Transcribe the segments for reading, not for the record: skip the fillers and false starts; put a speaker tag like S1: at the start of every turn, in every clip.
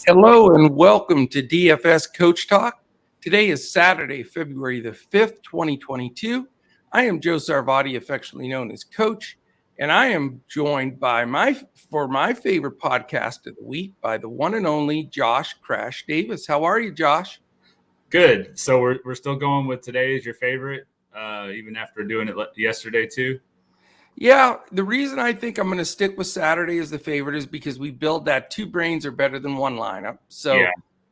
S1: Hello and welcome to DFS Coach Talk. Today is Saturday, February the 5th, 2022. I am Joe Sarvati, affectionately known as Coach, and I am joined by my favorite podcast of the week by the one and only Josh Crash Davis. How are you, Josh?
S2: Good. So we're still going with today as your favorite, even after doing it yesterday too.
S1: Yeah, the reason I think I'm going to stick with Saturday as the favorite is because we build that two brains are better than one lineup. So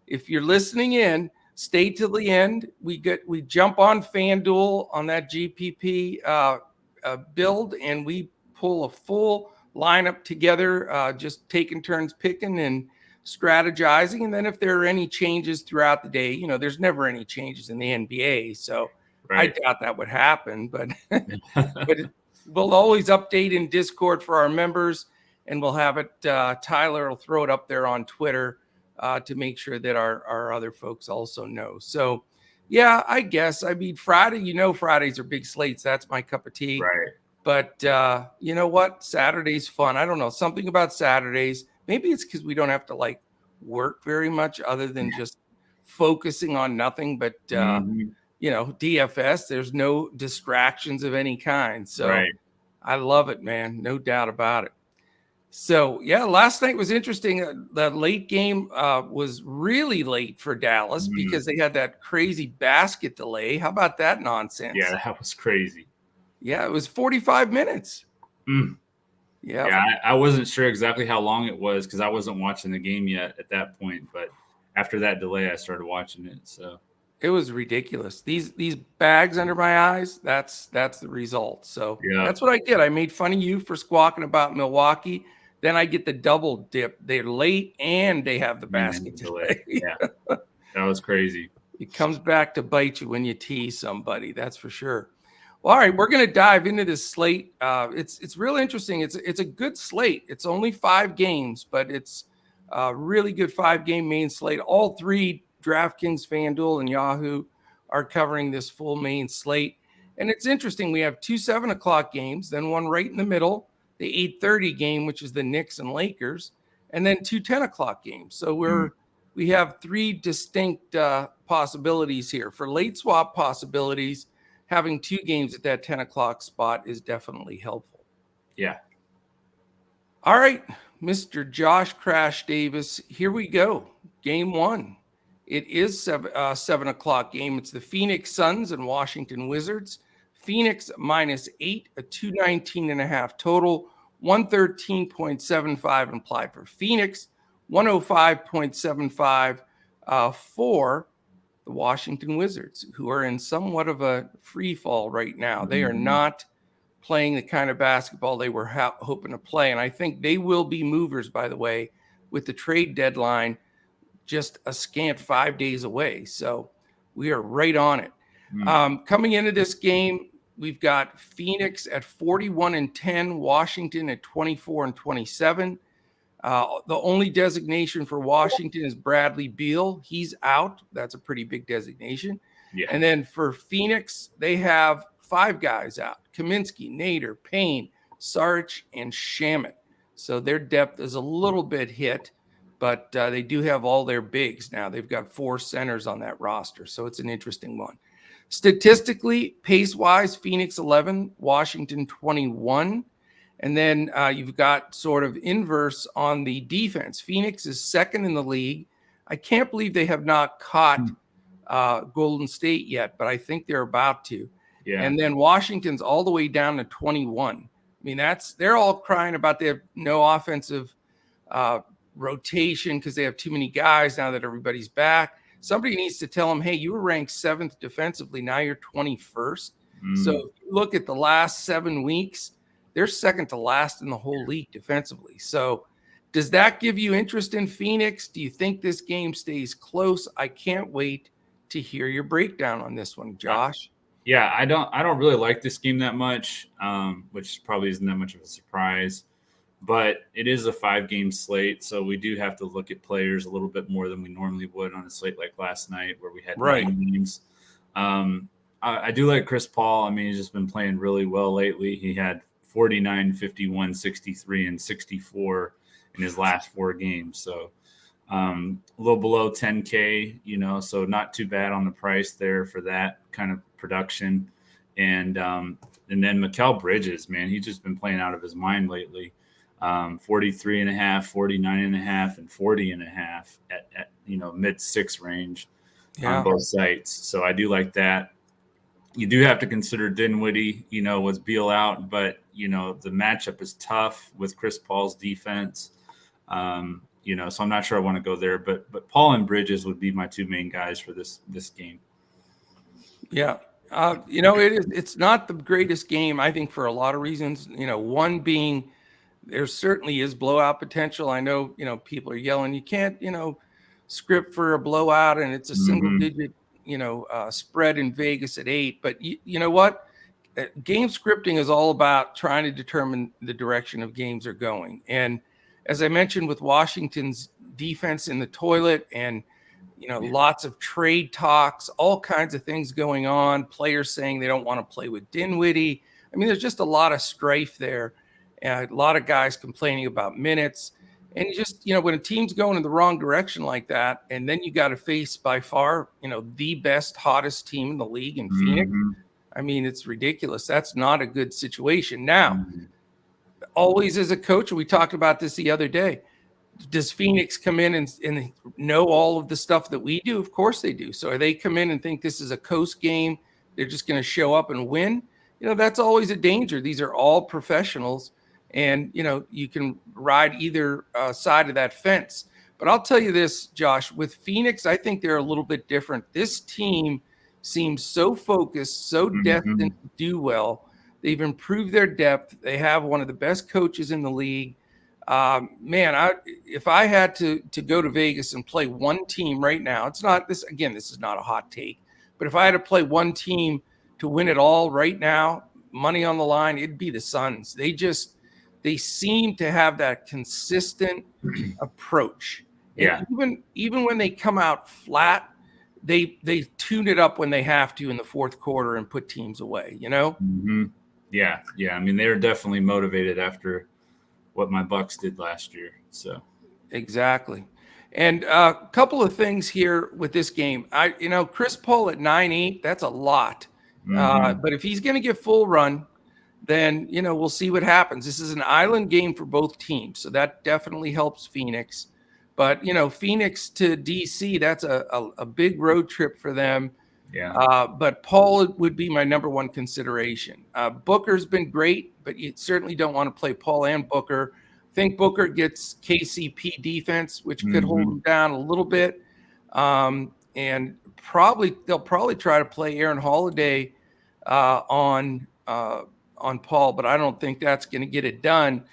S1: if you're listening in, stay till the end. We jump on FanDuel on that GPP build, and we pull a full lineup together, just taking turns picking and strategizing. And then if there are any changes throughout the day, there's never any changes in the NBA, so
S2: Right.
S1: I doubt that would happen. But we'll always update in Discord for our members, and we'll have it. Tyler will throw it up there on Twitter to make sure that our other folks also know. So, yeah, I guess. I mean, Friday, Fridays are big slates. That's my cup of tea.
S2: Right.
S1: But you know what? Saturday's fun. I don't know. Something about Saturdays. Maybe it's because we don't have to work very much other than just focusing on nothing but DFS, there's no distractions of any kind. So
S2: right.
S1: I love it, man. No doubt about it. So, yeah, last night was interesting. The late game was really late for Dallas because they had that crazy basket delay. How about that nonsense?
S2: Yeah, that was crazy.
S1: Yeah, it was 45 minutes.
S2: Yeah, I wasn't sure exactly how long it was because I wasn't watching the game yet at that point. But after that delay, I started watching it. So
S1: it was ridiculous. These bags under my eyes, that's the result. So that's what I did. I made fun of you for squawking about Milwaukee. Then I get the double dip. They're late and they have the basket delay.
S2: Yeah, that was crazy.
S1: It comes back to bite you when you tease somebody. That's for sure. Well, all right, we're going to dive into this slate. It's real interesting. It's a good slate. It's only 5 games, but it's a really good 5-game main slate. All 3 Draftkings Fanduel and Yahoo are covering this full main slate. And it's interesting. We have 2 7 o'clock games, then one right in the middle, the 8:30 game, which is the Knicks and Lakers, and then 2 10 o'clock games. So we have 3 distinct possibilities here. For late swap possibilities, having 2 games at that 10 o'clock spot is definitely helpful.
S2: Yeah.
S1: All right, Mr. Josh Crash Davis, here we go. Game 1. It is 7 o'clock game. It's the Phoenix Suns and Washington Wizards. Phoenix -8, a 219.5 total, 113.75 implied for Phoenix, 105.75 for the Washington Wizards, who are in somewhat of a free fall right now. They are not playing the kind of basketball they were hoping to play. And I think they will be movers, by the way, with the trade deadline just a scant 5 days away. So we are right on it. Coming into this game, we've got Phoenix at 41-10, Washington at 24-27. The only designation for Washington is Bradley Beal. He's out. That's a pretty big designation.
S2: Yeah.
S1: And then for Phoenix, they have 5 guys out: Kaminsky, Nader, Payne, Saric, and Shamet. So their depth is a little bit hit, but they do have all their bigs now. They've got 4 centers on that roster, so it's an interesting one. Statistically, pace-wise, Phoenix 11, Washington 21. And then you've got sort of inverse on the defense. Phoenix is 2nd in the league. I can't believe they have not caught Golden State yet, but I think they're about to.
S2: Yeah.
S1: And then Washington's all the way down to 21. I mean, they're all crying about they have no offensive rotation because they have too many guys now that everybody's back. Somebody needs to tell them, hey, you were ranked 7th defensively. Now you're 21st. So if you look at the last 7 weeks, they're 2nd to last in the whole league defensively. So does that give you interest in Phoenix? Do you think this game stays close? I can't wait to hear your breakdown on this one, Josh.
S2: Yeah, I don't really like this game that much, which probably isn't that much of a surprise. But it is a 5-game slate, so we do have to look at players a little bit more than we normally would on a slate like last night where we had 9 games. I do like Chris Paul. I mean, he's just been playing really well lately. He had 49, 51, 63, and 64 in his last 4 games. So A little below 10K, so not too bad on the price there for that kind of production. And then Mikal Bridges, man, he's just been playing out of his mind lately. 43.5, 49.5, and 40.5 at mid 6 range on both sites. So I do like that. You do have to consider Dinwiddie, was Beal out, but the matchup is tough with Chris Paul's defense. So I'm not sure I want to go there, but Paul and Bridges would be my two main guys for this game.
S1: Yeah. It's not the greatest game, I think, for a lot of reasons. One being there certainly is blowout potential. I know, people are yelling, you can't, script for a blowout, and it's a single digit, spread in Vegas at 8. But you know what? Game scripting is all about trying to determine the direction of games are going. And as I mentioned, with Washington's defense in the toilet and, lots of trade talks, all kinds of things going on, players saying they don't want to play with Dinwiddie. I mean, there's just a lot of strife there. A lot of guys complaining about minutes. And when a team's going in the wrong direction like that, and then you got to face by far, the best, hottest team in the league in Phoenix. I mean, it's ridiculous. That's not a good situation. Now, always as a coach, we talked about this the other day, does Phoenix come in and know all of the stuff that we do? Of course they do. So they come in and think this is a coast game, they're just going to show up and win? That's always a danger. These are all professionals. And, you can ride either side of that fence. But I'll tell you this, Josh, with Phoenix, I think they're a little bit different. This team seems so focused, so destined to do well. They've improved their depth. They have one of the best coaches in the league. If I had to go to Vegas and play one team right now, this is not a hot take, but if I had to play one team to win it all right now, money on the line, it'd be the Suns. They seem to have that consistent approach.
S2: Yeah.
S1: And even when they come out flat, they tune it up when they have to in the fourth quarter and put teams away, Yeah.
S2: I mean, they're definitely motivated after what my Bucks did last year. So
S1: exactly. And a couple of things here with this game. Chris Paul at 9.8, that's a lot. But if he's going to get full run, then, we'll see what happens. This is an island game for both teams, so that definitely helps Phoenix. But, Phoenix to DC, that's a big road trip for them.
S2: Yeah.
S1: But Paul would be my number one consideration. Booker's been great, but you certainly don't want to play Paul and Booker. I think Booker gets KCP defense, which could hold him down a little bit. And they'll probably try to play Aaron Holiday on Paul, but I don't think that's going to get it done.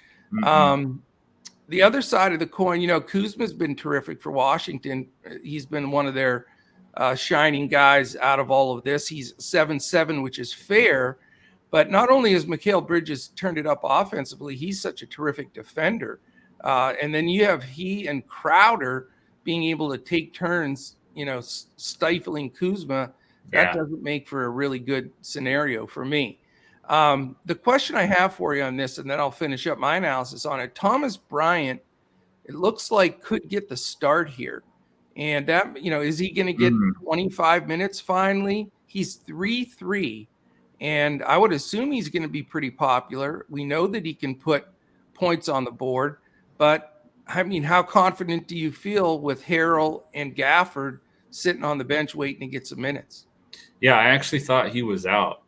S1: The other side of the coin, Kuzma's been terrific for Washington. He's been one of their shining guys out of all of this. He's 7-7, which is fair. But not only has Mikal Bridges turned it up offensively, he's such a terrific defender. And then you have he and Crowder being able to take turns, stifling Kuzma. That doesn't make for a really good scenario for me. The question I have for you on this, and then I'll finish up my analysis on it, Thomas Bryant, it looks like could get the start here. And that, is he going to get 25 minutes finally? He's 3-3, and I would assume he's going to be pretty popular. We know that he can put points on the board, but I mean, how confident do you feel with Harrell and Gafford sitting on the bench waiting to get some minutes?
S2: Yeah, I actually thought he was out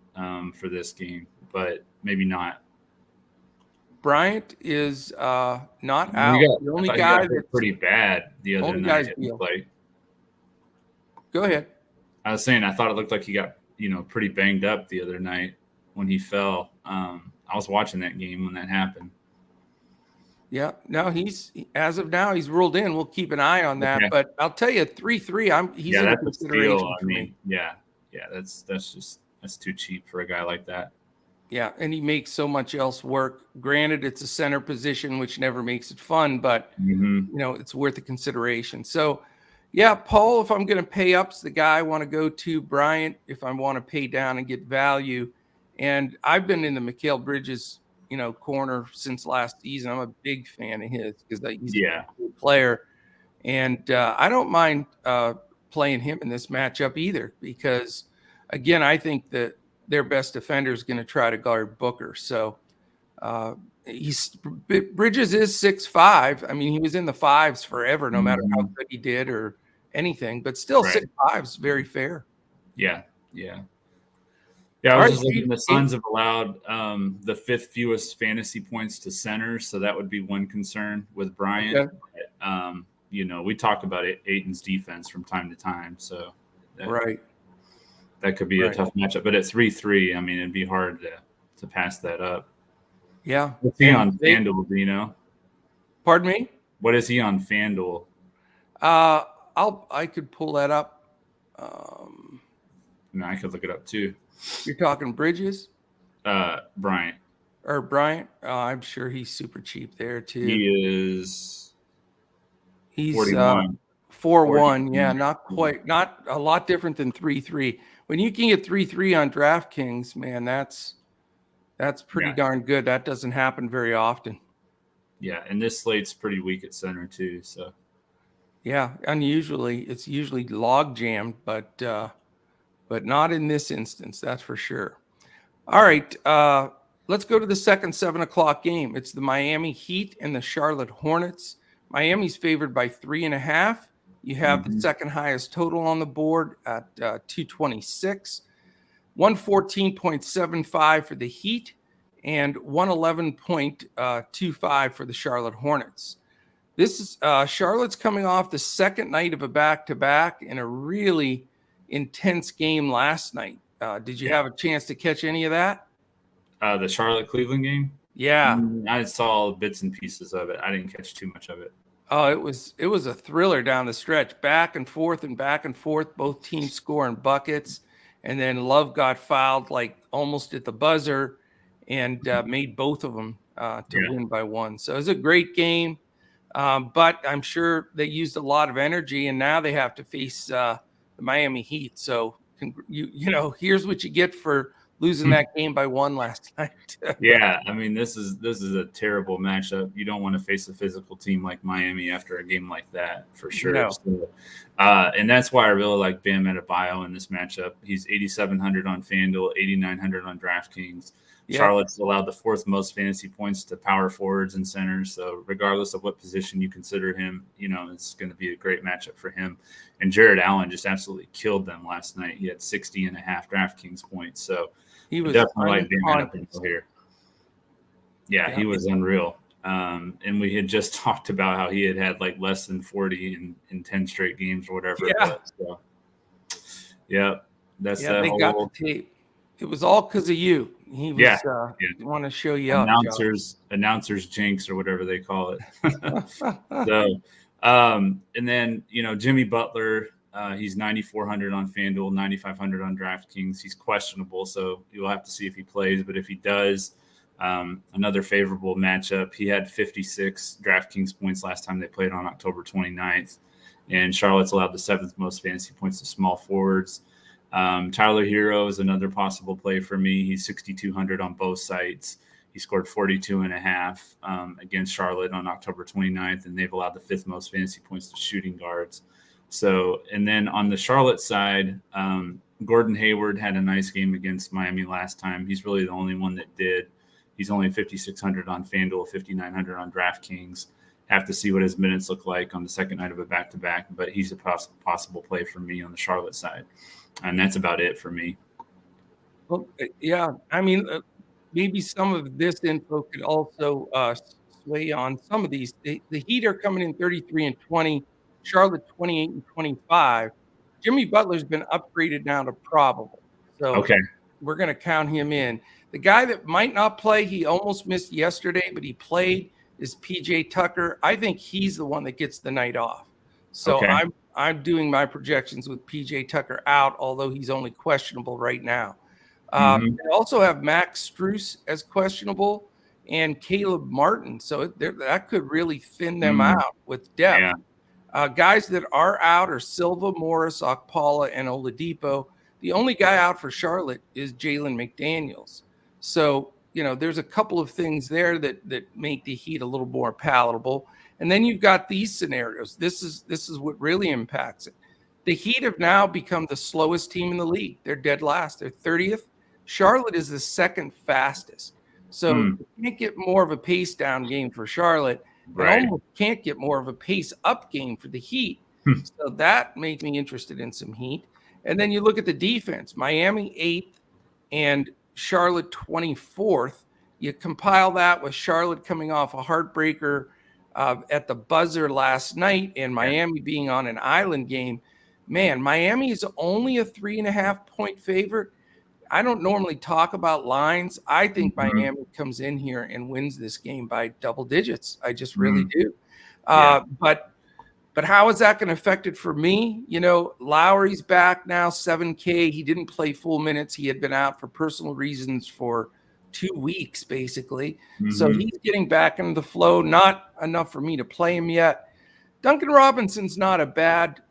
S2: for this game, but maybe not.
S1: Bryant is not out. The only guy that's
S2: pretty bad the other night.
S1: Go ahead.
S2: I was saying I thought it looked like he got pretty banged up the other night when he fell. I was watching that game when that happened.
S1: Yeah, no, as of now he's ruled in. We'll keep an eye on that. Okay. But I'll tell you, 3-3. He's in consideration.
S2: I mean, that's too cheap for a guy like that.
S1: Yeah, and he makes so much else work. Granted, it's a center position, which never makes it fun, but it's worth the consideration. So, yeah, Paul, if I'm going to pay up's the guy I want to go to. Bryant, if I want to pay down and get value. And I've been in the Mikal Bridges, corner since last season. I'm a big fan of his because he's a good player. And I don't mind playing him in this matchup either, because, again, I think that their best defender is going to try to guard Booker. So Bridges is 6'5". I mean, he was in the fives forever, no matter how good he did or anything, but still 6'5" is very fair.
S2: Yeah. I was just looking. The Suns have allowed the 5th fewest fantasy points to centers, so that would be one concern with Bryant. Okay. We talk about Ayton's defense from time to time, so that could be a tough matchup. But at 3-3, I mean, it'd be hard to pass that up.
S1: Yeah.
S2: What's he on FanDuel? Do you know?
S1: Pardon me?
S2: What is he on FanDuel?
S1: I could pull that up.
S2: I could look it up too.
S1: You're talking Bridges?
S2: Bryant.
S1: Or Bryant? I'm sure he's super cheap there too.
S2: He's
S1: 41. 4-1. Yeah, not quite. Not a lot different than 3-3. When you can get 3-3 on DraftKings, man, that's pretty darn good. That doesn't happen very often.
S2: Yeah, and this slate's pretty weak at center too. So
S1: yeah, it's usually log jammed, but not in this instance, that's for sure. All right, let's go to the second 7:00 game. It's the Miami Heat and the Charlotte Hornets. Miami's favored by 3.5. You have the second highest total on the board at 226, 114.75 for the Heat, and 111.25 for the Charlotte Hornets. This is Charlotte's coming off the second night of a back-to-back in a really intense game last night. Did you have a chance to catch any of that?
S2: The Charlotte-Cleveland game?
S1: Yeah.
S2: I saw bits and pieces of it. I didn't catch too much of it.
S1: Oh, it was a thriller down the stretch, back and forth, both teams scoring buckets. And then Love got fouled like almost at the buzzer and made both of them to win by one. So it was a great game. But I'm sure they used a lot of energy, and now they have to face the Miami Heat. So, here's what you get for losing that game by one last night.
S2: Yeah, I mean, this is a terrible matchup. You don't want to face a physical team like Miami after a game like that, for sure.
S1: No.
S2: So, and that's why I really like Bam Adebayo in this matchup. He's 8,700 on FanDuel, 8,900 on DraftKings. Yeah. Charlotte's allowed the 4th most fantasy points to power forwards and centers. So regardless of what position you consider him, it's going to be a great matchup for him. And Jared Allen just absolutely killed them last night. He had 60.5 DraftKings points. So
S1: he was
S2: definitely like being up here. Yeah, he was unreal. And we had just talked about how he had like less than 40 in 10 straight games or whatever.
S1: Yeah.
S2: It was. So, that's that
S1: they
S2: whole
S1: got the tape. It was all because of you. He was want to show you
S2: announcers jinx or whatever they call it. So, and then Jimmy Butler, he's 9,400 on FanDuel, 9,500 on DraftKings. He's questionable, so you'll have to see if he plays. But if he does, another favorable matchup. He had 56 DraftKings points last time they played on October 29th, and Charlotte's allowed the 7th most fantasy points to small forwards. Tyler Hero is another possible play for me. He's 6,200 on both sites. He scored 42.5 against Charlotte on October 29th, and they've allowed the 5th most fantasy points to shooting guards. So, and then on the Charlotte side, Gordon Hayward had a nice game against Miami last time. He's really the only one that did. He's only 5,600 on FanDuel, 5,900 on DraftKings. Have to see what his minutes look like on the second night of a back-to-back, but he's a possible play for me on the Charlotte side. And that's about it for me.
S1: Well, yeah, I mean, maybe some of this info could also sway on some of these. The Heat are coming in 33-20, Charlotte 28-25. Jimmy Butler's been upgraded now to probable, so we're going to count him in. The guy that might not play, he almost missed yesterday, but he played, is PJ Tucker. I think he's the one that gets the night off. So I'm doing my projections with PJ Tucker out, although he's only questionable right now. They also have Max Strus as questionable and Caleb Martin. So that could really thin them out with depth. Yeah. Guys that are out are Silva, Morris, Okpala, and Oladipo. The only guy out for Charlotte is Jalen McDaniels. So there's a couple of things there that make the Heat a little more palatable. And then you've got these scenarios. This is what really impacts it. The Heat have now become the slowest team in the league. They're dead last. They're 30th. Charlotte is the second fastest. So you can't get more of a pace down game for Charlotte, and almost can't get more of a pace up game for the Heat. So that makes me interested in some Heat. And then you look at the defense, Miami 8th and Charlotte 24th. You compile that with Charlotte coming off a heartbreaker at the buzzer last night and Miami being on an island game. Man, Miami is only a 3.5 point favorite. I don't normally talk about lines. I think Miami comes in here and wins this game by double digits. I just really do. But how is that going to affect it for me? Lowry's back now, 7K. He didn't play full minutes. He had been out for personal reasons for 2 weeks, basically. So he's getting back into the flow. Not enough for me to play him yet. Duncan Robinson's not a bad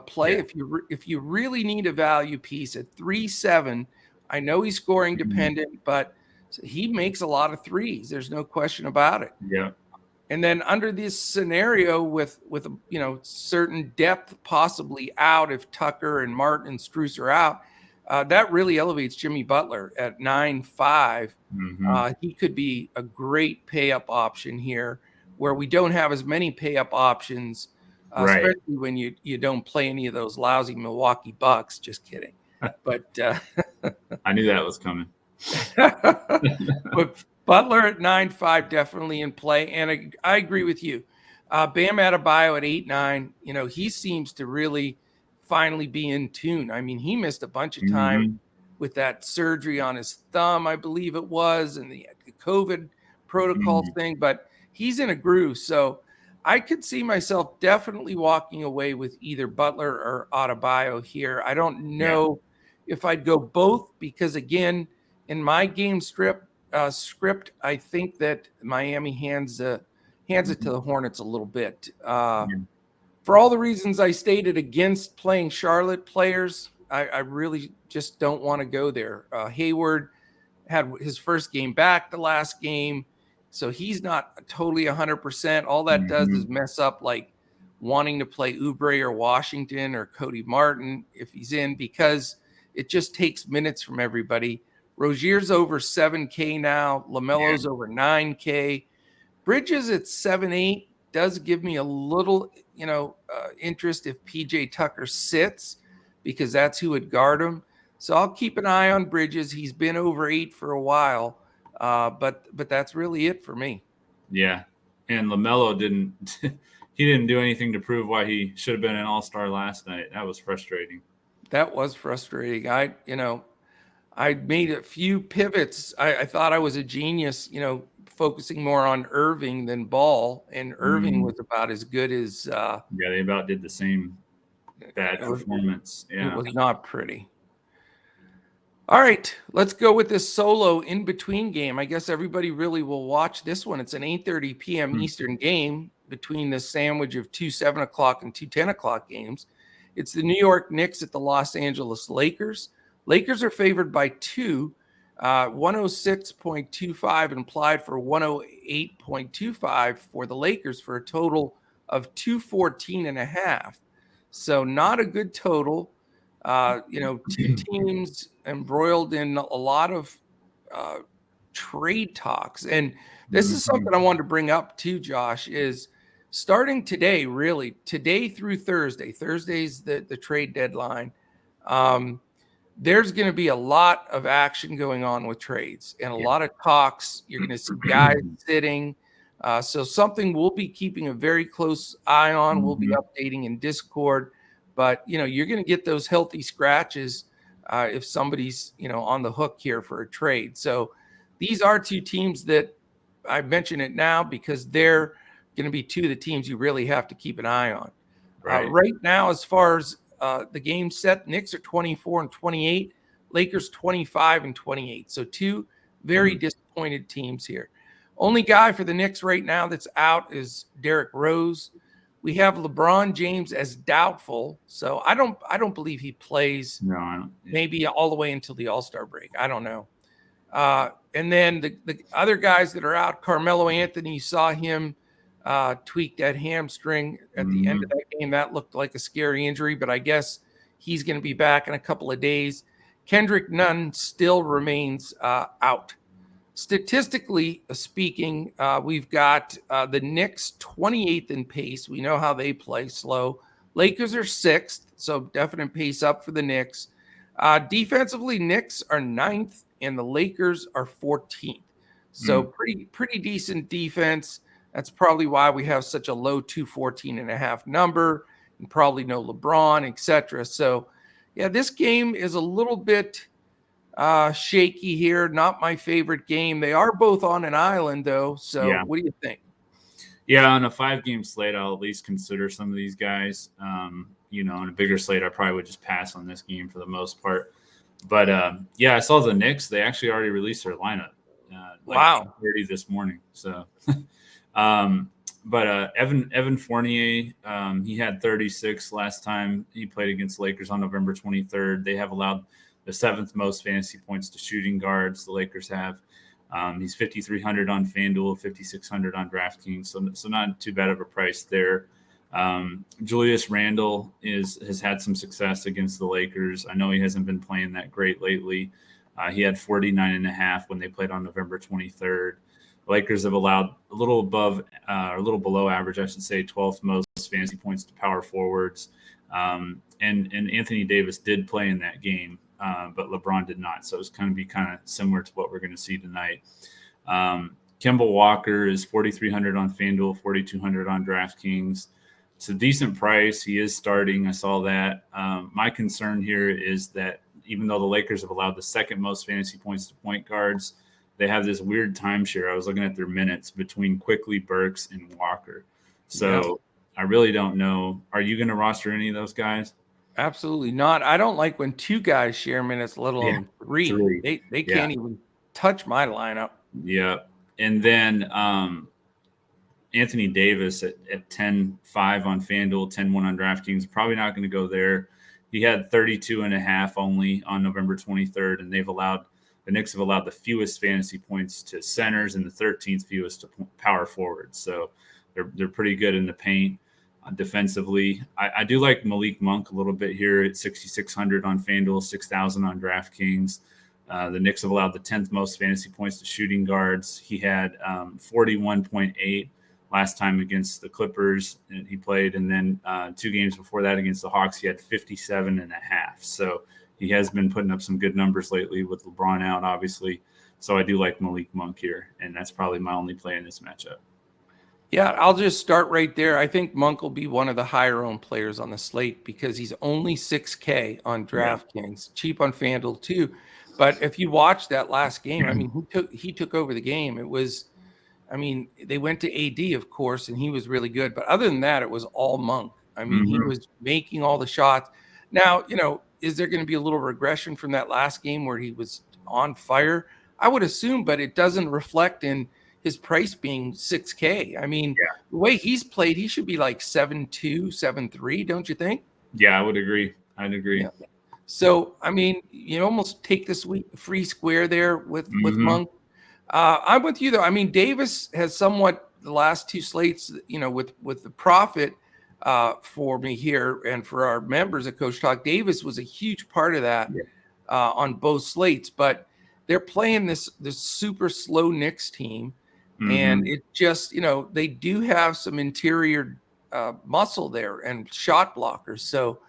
S1: play. If you really need a value piece at 3.7, I know he's scoring dependent, but he makes a lot of threes. There's no question about it.
S2: Yeah.
S1: And then under this scenario with certain depth possibly out if Tucker and Martin and Strus are out, that really elevates Jimmy Butler at 9.5. He could be a great pay-up option here where we don't have as many pay-up options, especially when you don't play any of those lousy Milwaukee Bucks. Just kidding. But
S2: I knew that was coming.
S1: But Butler at 9.5 definitely in play, and I agree with you. Bam Adebayo at 8.9. He seems to really finally be in tune. I mean, he missed a bunch of time with that surgery on his thumb, I believe it was, and the COVID protocol thing. But he's in a groove, so I could see myself definitely walking away with either Butler or Adebayo here. I don't know if I'd go both because, again, in my game script, I think that Miami hands it to the Hornets a little bit. For all the reasons I stated against playing Charlotte players, I really just don't want to go there. Hayward had his first game back the last game, so he's not totally 100%. All that does is mess up like wanting to play Oubre or Washington or Cody Martin if he's in, because it just takes minutes from everybody. Rozier's over 7K now. LaMelo's over 9K. Bridges at 7.8 does give me a little, interest if PJ Tucker sits, because that's who would guard him. So I'll keep an eye on Bridges. He's been over 8 for a while, but that's really it for me.
S2: Yeah, and LaMelo he didn't do anything to prove why he should have been an all-star last night. That was frustrating.
S1: That was frustrating. I made a few pivots. I thought I was a genius, focusing more on Irving than Ball, and Irving was about as good as.
S2: They about did the same bad performance. Yeah,
S1: it was not pretty. All right, let's go with this solo in between game. I guess everybody really will watch this one. It's an 8:30 p.m. Eastern game between the sandwich of 2 7 o'clock and 2 10 o'clock games. It's the New York Knicks at the Los Angeles Lakers. Lakers are favored by 2, 106.25 implied for 108.25 for the Lakers for a total of 214.5. So not a good total. Two teams embroiled in a lot of trade talks. And this is something I wanted to bring up too, Josh, is starting today, really, today through Thursday. Thursday's the trade deadline. There's going to be a lot of action going on with trades and a lot of talks. You're going to see guys sitting. So something we'll be keeping a very close eye on. We'll be updating in Discord. But, you're going to get those healthy scratches if somebody's, on the hook here for a trade. So these are two teams that I mention it now because they're going to be two of the teams you really have to keep an eye on. Right now, as far as the game set, Knicks are 24-28, Lakers 25-28. So two very disappointed teams here. Only guy for the Knicks right now that's out is Derrick Rose. We have LeBron James as doubtful, so I don't believe he plays.
S2: No, I don't.
S1: Maybe all the way until the All-Star break. I don't know. And then the other guys that are out, Carmelo Anthony, saw him tweak that hamstring at the end of that game. That looked like a scary injury, but I guess he's going to be back in a couple of days. Kendrick Nunn still remains out. Statistically speaking, we've got the Knicks 28th in pace. We know how they play, slow. Lakers are 6th, so definite pace up for the Knicks. Defensively, Knicks are 9th and the Lakers are 14th. So pretty decent defense. That's probably why we have such a low 214.5 number and probably no LeBron, etc. So yeah, this game is a little bit shaky here. Not my favorite game. They are both on an island though. So what do you think?
S2: Yeah, on a 5-game slate, I'll at least consider some of these guys. On a bigger slate, I probably would just pass on this game for the most part. But yeah, I saw the Knicks. They actually already released their lineup.
S1: Wow,
S2: 8:30 this morning. So, but Evan Fournier, he had 36 last time he played against Lakers on November 23rd. They have allowed the 7th most fantasy points to shooting guards. The Lakers have. He's 5,300 on FanDuel, 5,600 on DraftKings, so not too bad of a price there. Julius Randle has had some success against the Lakers. I know he hasn't been playing that great lately. He had 49.5 when they played on November 23rd. The Lakers have allowed a little below average, I should say, 12th most fantasy points to power forwards. And Anthony Davis did play in that game, but LeBron did not. So it's going to be kind of similar to what we're going to see tonight. Kemba Walker is 4,300 on FanDuel, 4,200 on DraftKings. It's a decent price. He is starting. I saw that. My concern here is that even though the Lakers have allowed the 2nd most fantasy points to point guards, they have this weird timeshare. I was looking at their minutes between Quickly, Burks, and Walker. So I really don't know. Are you going to roster any of those guys?
S1: Absolutely not. I don't like when 2 guys share minutes, let alone 3. They can't even touch my lineup.
S2: Yeah. And then Anthony Davis at 10.5 on FanDuel, 10.1 on DraftKings, probably not going to go there. He had 32.5 only on November 23rd, and the Knicks have allowed the fewest fantasy points to centers and the 13th fewest to power forwards. So they're pretty good in the paint. Defensively, I do like Malik Monk a little bit here at 6,600 on FanDuel, 6,000 on DraftKings. The Knicks have allowed the 10th most fantasy points to shooting guards. He had 41.8 last time against the Clippers and he played, and then 2 games before that against the Hawks, he had 57.5. So he has been putting up some good numbers lately with LeBron out, obviously. So I do like Malik Monk here, and that's probably my only play in this matchup.
S1: Yeah, I'll just start right there. I think Monk will be one of the higher owned players on the slate because he's only $6K on DraftKings, cheap on FanDuel too. But if you watch that last game, I mean, he took over the game. It was, I mean, they went to AD, of course, and he was really good. But other than that, it was all Monk. I mean, he was making all the shots. Now, is there going to be a little regression from that last game where he was on fire? I would assume, but it doesn't reflect in his price being 6K. I mean, the way he's played, he should be like 7.2, 7.3, don't you think?
S2: Yeah, I would agree. I'd agree.
S1: Yeah. So, I mean, you almost take this free square there with Monk. I'm with you, though. I mean, Davis has somewhat the last 2 slates, with the profit for me here and for our members at Coach Talk. Davis was a huge part of that on both slates, but they're playing this super slow Knicks team. And it just, they do have some interior muscle there and shot blockers. So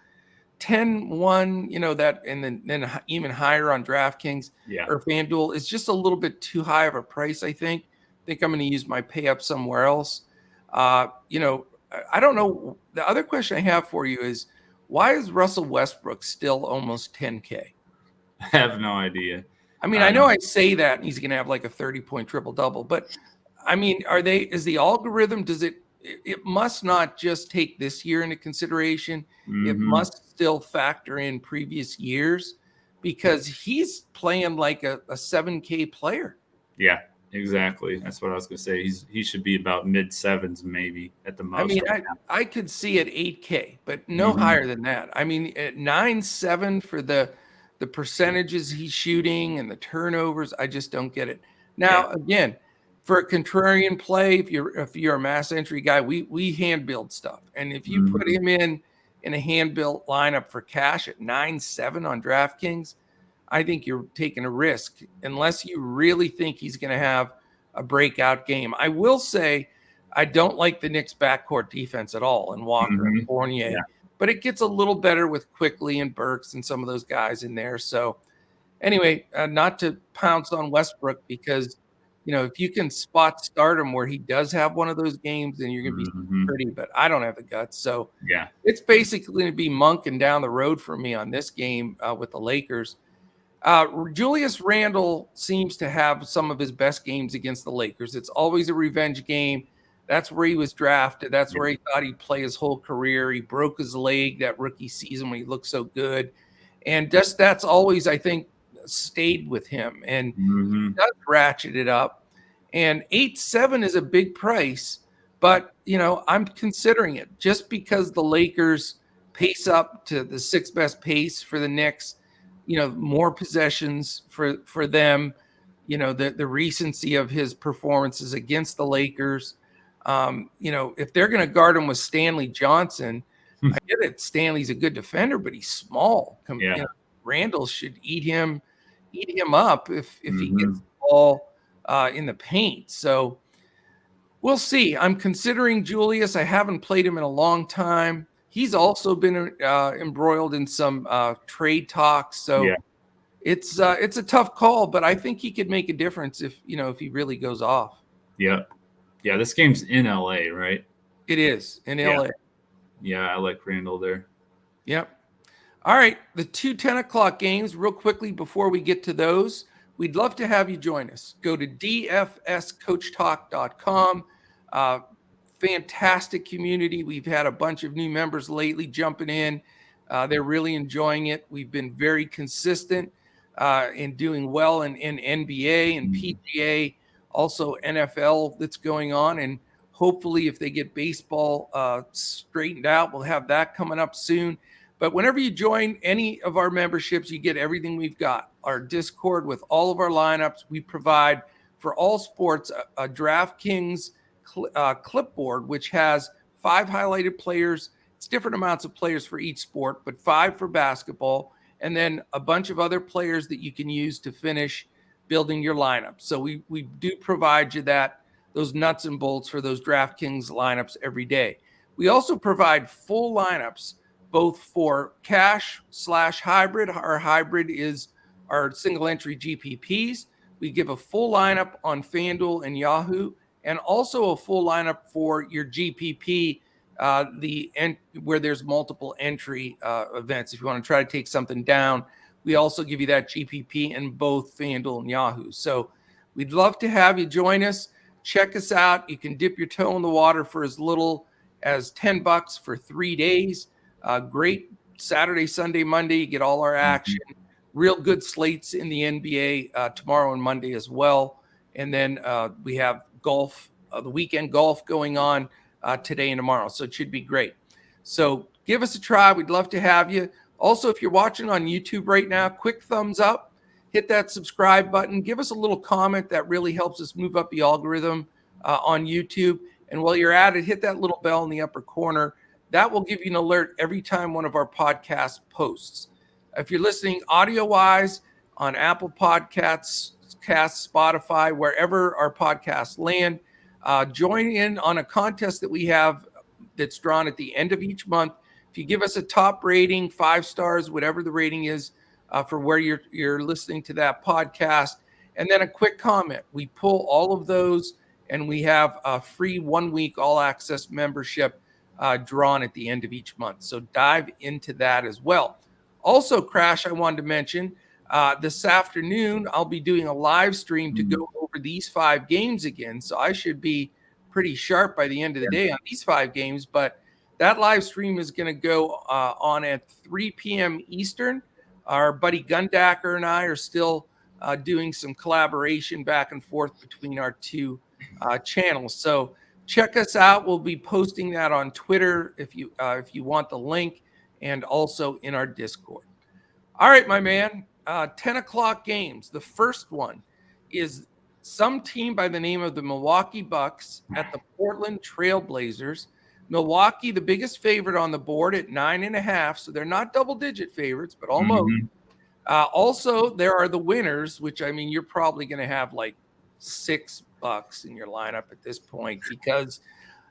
S1: 10-1, that, and then even higher on DraftKings or FanDuel is just a little bit too high of a price, I think. I'm going to use my pay up somewhere else. I don't know. The other question I have for you is, why is Russell Westbrook still almost 10K?
S2: I have no idea.
S1: I mean, I know I say that and he's going to have like a 30-point triple-double, but I mean, is the algorithm, it must not just take this year into consideration. It must still factor in previous years because he's playing like a 7K player.
S2: Yeah, exactly. That's what I was going to say. He should be about mid-7s maybe at the most.
S1: I mean, I could see at 8K, but no higher than that. I mean, at 9.7 for the the percentages he's shooting and the turnovers, I just don't get it. Now, again, for a contrarian play, if you're a mass entry guy, we hand build stuff. And if you put him in a hand built lineup for cash at 9-7 on DraftKings, I think you're taking a risk unless you really think he's going to have a breakout game. I will say I don't like the Knicks backcourt defense at all, and Walker and Fournier, but it gets a little better with Quickly and Burks and some of those guys in there. So anyway, not to pounce on Westbrook, because if you can start him where he does have one of those games, then you're going to be pretty, but I don't have the guts. So it's basically going to be Monken down the road for me on this game with the Lakers. Julius Randle seems to have some of his best games against the Lakers. It's always a revenge game. That's where he was drafted. That's where he thought he'd play his whole career. He broke his leg that rookie season when he looked so good. And just that's always, I think, stayed with him. And he does ratchet it up. And 8-7 is a big price. But, I'm considering it just because the Lakers pace up to the sixth best pace for the Knicks. More possessions for them, the recency of his performances against the Lakers. If they're going to guard him with Stanley Johnson, I get it. Stanley's a good defender, but he's small. Randall should eat him up if he gets the ball in the paint. So we'll see. I'm considering Julius. I haven't played him in a long time. He's also been embroiled in some trade talks. So it's a tough call, but I think he could make a difference if he really goes off.
S2: Yeah. Yeah, this game's in LA, right?
S1: It is in LA.
S2: Yeah, I like Randall there.
S1: Yep. All right, the 2 10 o'clock games, real quickly before we get to those, we'd love to have you join us. Go to dfscoachtalk.com. Fantastic community. We've had a bunch of new members lately jumping in. They're really enjoying it. We've been very consistent in doing well in NBA and PGA, also NFL that's going on. And hopefully if they get baseball straightened out, we'll have that coming up soon. But whenever you join any of our memberships, you get everything we've got. Our Discord with all of our lineups. We provide for all sports a DraftKings clipboard, which has 5 highlighted players. It's different amounts of players for each sport, but 5 for basketball, and then a bunch of other players that you can use to finish building your lineup. So we do provide you those nuts and bolts for those DraftKings lineups every day. We also provide full lineups, both for cash/hybrid. Our hybrid is our single entry GPPs. We give a full lineup on FanDuel and Yahoo, and also a full lineup for your GPP, where there's multiple entry events. If you want to try to take something down, we also give you that GPP in both FanDuel and Yahoo. So we'd love to have you join us. Check us out. You can dip your toe in the water for as little as $10 for 3 days. Great Saturday, Sunday, Monday. You get all our action. Real good slates in the NBA tomorrow and Monday as well. And then we have golf, the weekend golf going on today and tomorrow. So it should be great. So give us a try. We'd love to have you. Also, if you're watching on YouTube right now, quick thumbs up, hit that subscribe button, give us a little comment. That really helps us move up the algorithm on YouTube. And while you're at it, hit that little bell in the upper corner. That will give you an alert every time one of our podcasts posts. If you're listening audio-wise on Apple Podcasts, Spotify, wherever our podcasts land, join in on a contest that we have that's drawn at the end of each month. If you give us a top rating, 5 stars, whatever the rating is for where you're listening to that podcast, and then a quick comment. We pull all of those, and we have a free 1-week all-access membership drawn at the end of each month. So dive into that as well. Also, Crash, I wanted to mention, this afternoon, I'll be doing a live stream to go over these 5 games again. So I should be pretty sharp by the end of the day on these 5 games. But that live stream is going to go on at 3 p.m. Eastern. Our buddy Gundacker and I are still doing some collaboration back and forth between our 2 channels. So check us out. We'll be posting that on Twitter if you want the link, and also in our Discord. All right, my man. 10 o'clock games. The first one is some team by the name of the Milwaukee Bucks at the Portland Trailblazers. Milwaukee, the biggest favorite on the board at 9.5. So they're not double-digit favorites, but almost.
S2: Mm-hmm.
S1: Also, there are the winners, which, I mean, you're probably going to have like $6 in your lineup at this point because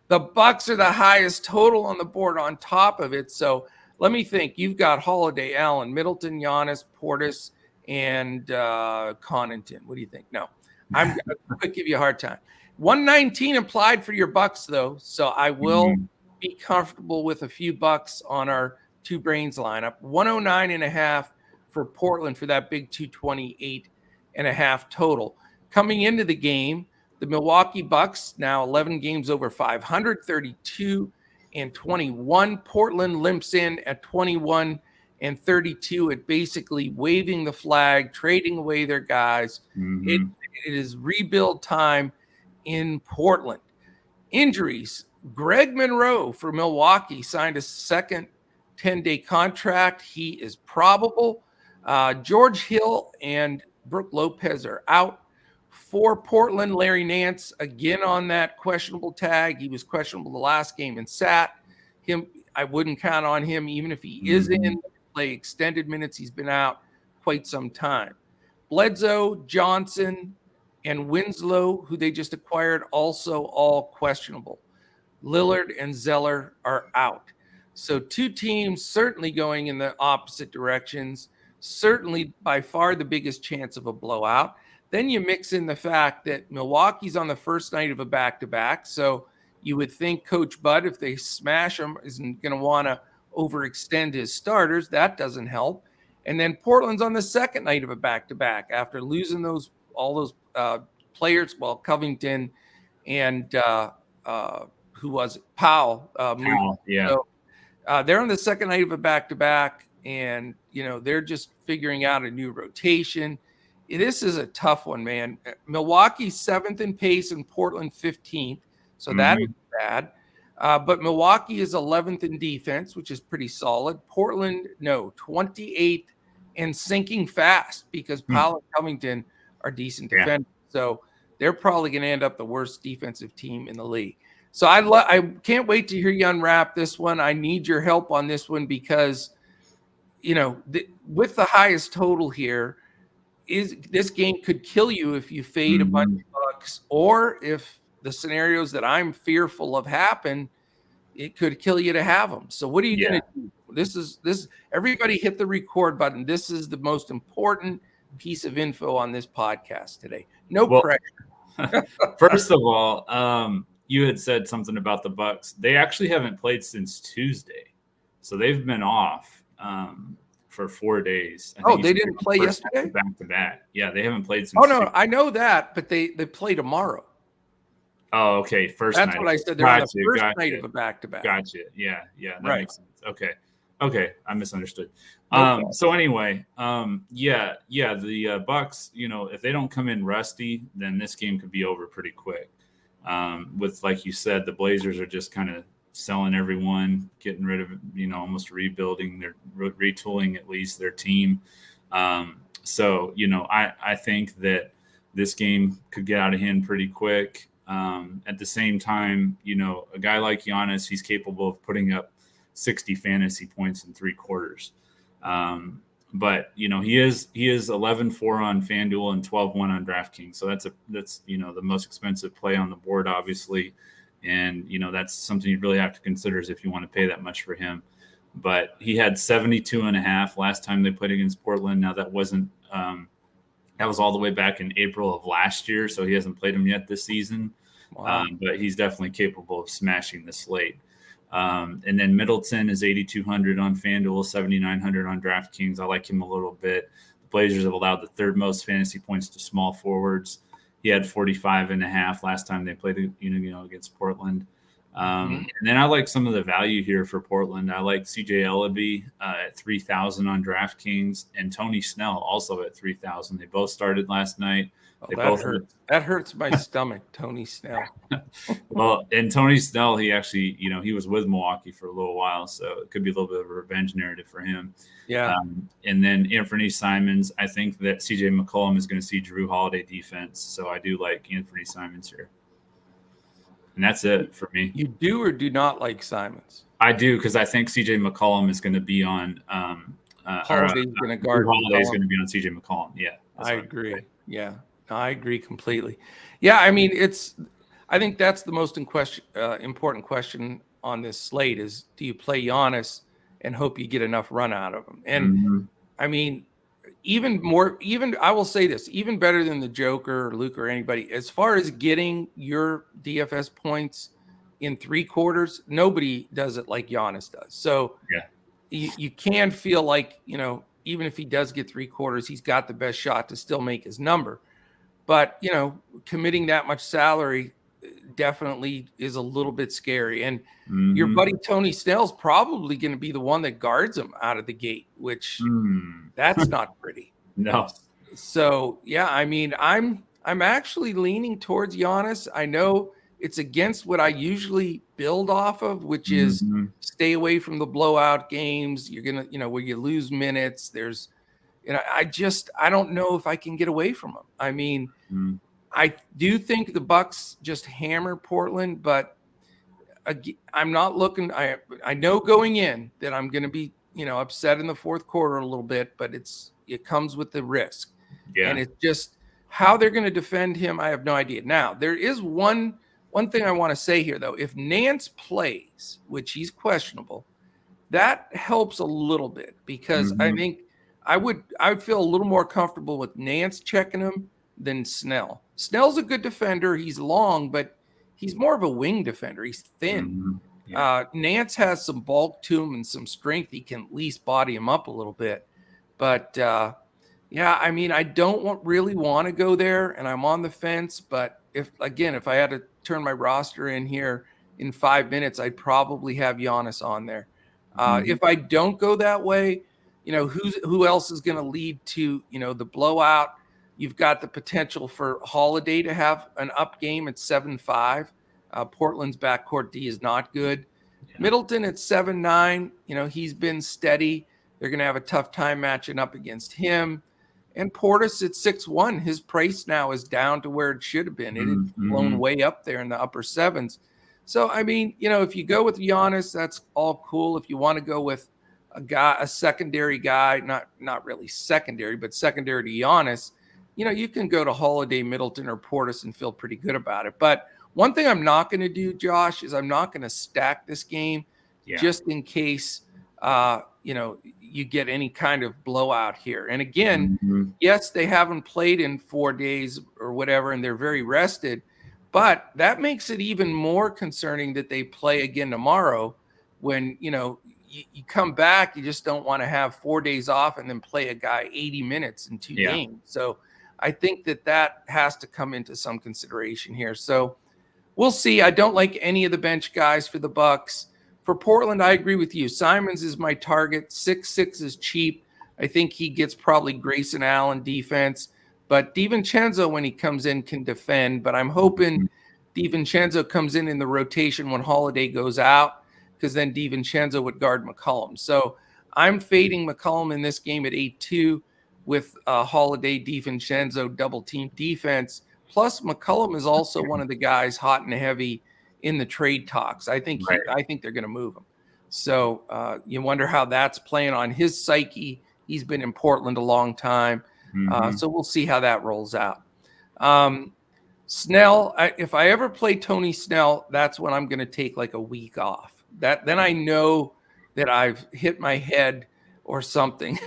S1: the Bucks are the highest total on the board on top of it. So let me think. You've got Holiday, Allen, Middleton, Giannis, Portis, and Connaughton. What do you think? No, I'm going to give you a hard time. 119 implied for your Bucks, though, so I will be comfortable with a few bucks on our two brains lineup. 109.5 for Portland for that big 228.5 total. Coming into the game, the Milwaukee Bucks now 11 games over 500, 32-21. Portland limps in at 21-32 at basically waving the flag, trading away their guys. It is rebuild time in Portland. Injuries. Greg Monroe for Milwaukee signed a second 10-day contract. He is probable. George Hill and Brook Lopez are out. For Portland, Larry Nance, again on that questionable tag. He was questionable the last game and sat. I wouldn't count on him, even if he is in, play extended minutes. He's been out quite some time. Bledsoe, Johnson, and Winslow, who they just acquired, also all questionable. Lillard and Zeller are out. So two teams certainly going in the opposite directions, certainly by far the biggest chance of a blowout. Then you mix in the fact that Milwaukee's on the first night of a back-to-back. So you would think Coach Bud, if they smash him, isn't going to want to overextend his starters. That doesn't help. And then Portland's on the second night of a back-to-back after losing all those players. Well, Covington and who was it? Powell.
S2: Yeah.
S1: So they're on the second night of a back-to-back, and they're just figuring out a new rotation. This is a tough one, man. Milwaukee 7th in pace and Portland 15th. So that is bad. But Milwaukee is 11th in defense, which is pretty solid. Portland, 28th and sinking fast because Powell and Covington are decent defenders. So they're probably going to end up the worst defensive team in the league. So I can't wait to hear you unwrap this one. I need your help on this one because, with the highest total here, this game could kill you if you fade a bunch of bucks, or if the scenarios that I'm fearful of happen, it could kill you to have them. So what are you going to do? This everybody hit the record button. This is the most important piece of info on this podcast today. Pressure.
S2: First of all, you had said something about the Bucks. They actually haven't played since Tuesday. So they've been off for 4 days.
S1: They didn't play yesterday?
S2: Back to back. Yeah, they haven't played since.
S1: Oh, no, I know that, but they play tomorrow.
S2: Oh, okay. That's
S1: night. What I said. They're on the first night of a back-to-back.
S2: Gotcha. Yeah. That
S1: right.
S2: makes sense. Okay. I misunderstood. So anyway, the Bucks, if they don't come in rusty, then this game could be over pretty quick. With, like you said, the Blazers are just kind of selling everyone, getting rid of, almost rebuilding, they're retooling at least their team. So, I think that this game could get out of hand pretty quick. At the same time, a guy like Giannis, he's capable of putting up 60 fantasy points in 3 quarters. But he is 11-4 on FanDuel and 12-1 on DraftKings. So that's the most expensive play on the board, obviously. And, that's something you really have to consider is if you want to pay that much for him. But he had 72.5 last time they played against Portland. Now that wasn't, that was all the way back in April of last year. So he hasn't played him yet this season. Wow. But he's definitely capable of smashing the slate. And then Middleton is 8,200 on FanDuel, 7,900 on DraftKings. I like him a little bit. The Blazers have allowed the third most fantasy points to small forwards. He had 45.5 last time they played, against Portland. And then I like some of the value here for Portland. I like CJ Ellaby at 3,000 on DraftKings and Tony Snell also at 3,000. They both started last night.
S1: Oh,
S2: They
S1: that
S2: both
S1: hurts. That hurts my stomach, Tony Snell.
S2: Well, and Tony Snell, he actually, he was with Milwaukee for a little while, so it could be a little bit of a revenge narrative for him.
S1: Yeah.
S2: And then Anthony Simons, I think that CJ McCollum is going to see Drew Holiday defense, so I do like Anthony Simons here. And that's it for me.
S1: You do or do not like Simons?
S2: I do, because I think CJ McCollum is going to be on
S1: Holiday's going to guard.
S2: Holiday is going to be on CJ McCollum. Yeah,
S1: I agree. Yeah, no, I agree completely. Yeah, I mean, I think that's the most important question on this slate is, do you play Giannis and hope you get enough run out of him? And I mean, I will say this, even better than the Joker or Luke or anybody, as far as getting your DFS points in 3 quarters, nobody does it like Giannis does. So
S2: yeah,
S1: you can feel like, even if he does get 3 quarters, he's got the best shot to still make his number. But, committing that much salary definitely is a little bit scary. And your buddy Tony Snell's probably going to be the one that guards him out of the gate, which that's not pretty.
S2: No.
S1: So, yeah, I mean, I'm actually leaning towards Giannis. I know it's against what I usually build off of, which is stay away from the blowout games. You're going to, where you lose minutes. There's, I don't know if I can get away from them. I mean, I do think the Bucks just hammer Portland, but I'm not looking. I know going in that I'm going to be, upset in the fourth quarter a little bit, but it comes with the risk.
S2: Yeah.
S1: And it's just how they're going to defend him. I have no idea. Now, there is one thing I want to say here, though. If Nance plays, which he's questionable, that helps a little bit, because I think I would feel a little more comfortable with Nance checking him than Snell. Snell's a good defender. He's long, but he's more of a wing defender. He's thin. Yeah. Nance has some bulk to him and some strength. He can at least body him up a little bit. But, yeah, I mean, I don't really want to go there, and I'm on the fence. But if I had to turn my roster in here in 5 minutes, I'd probably have Giannis on there. If I don't go that way, who else is going to lead to, the blowout? You've got the potential for Holiday to have an up game at 7-5. Portland's backcourt D is not good. Yeah. Middleton at 7-9. He's been steady. They're going to have a tough time matching up against him. And Portis at 6-1. His price now is down to where it should have been. It had blown way up there in the upper 7s. So, I mean, if you go with Giannis, that's all cool. If you want to go with a secondary guy, not really secondary, but secondary to Giannis, you can go to Holiday, Middleton, or Portis and feel pretty good about it. But one thing I'm not going to do, Josh, is I'm not going to stack this game just in case, you get any kind of blowout here. And again, yes, they haven't played in 4 days or whatever, and they're very rested. But that makes it even more concerning that they play again tomorrow when, you come back, you just don't want to have 4 days off and then play a guy 80 minutes in 2 games. So I think that has to come into some consideration here. So we'll see. I don't like any of the bench guys for the Bucks. For Portland, I agree with you. Simons is my target. 6-6 is cheap. I think he gets probably Grayson Allen defense. But DiVincenzo, when he comes in, can defend. But I'm hoping DiVincenzo comes in the rotation when Holiday goes out, because then DiVincenzo would guard McCollum. So I'm fading McCollum in this game at 8-2 with Holiday, DiVincenzo double-team defense. Plus, McCollum is also one of the guys hot and heavy in the trade talks. I think they're going to move him. So you wonder how that's playing on his psyche. He's been in Portland a long time. So we'll see how that rolls out. Snell, if I ever play Tony Snell, that's when I'm going to take like a week off. Then I know that I've hit my head or something.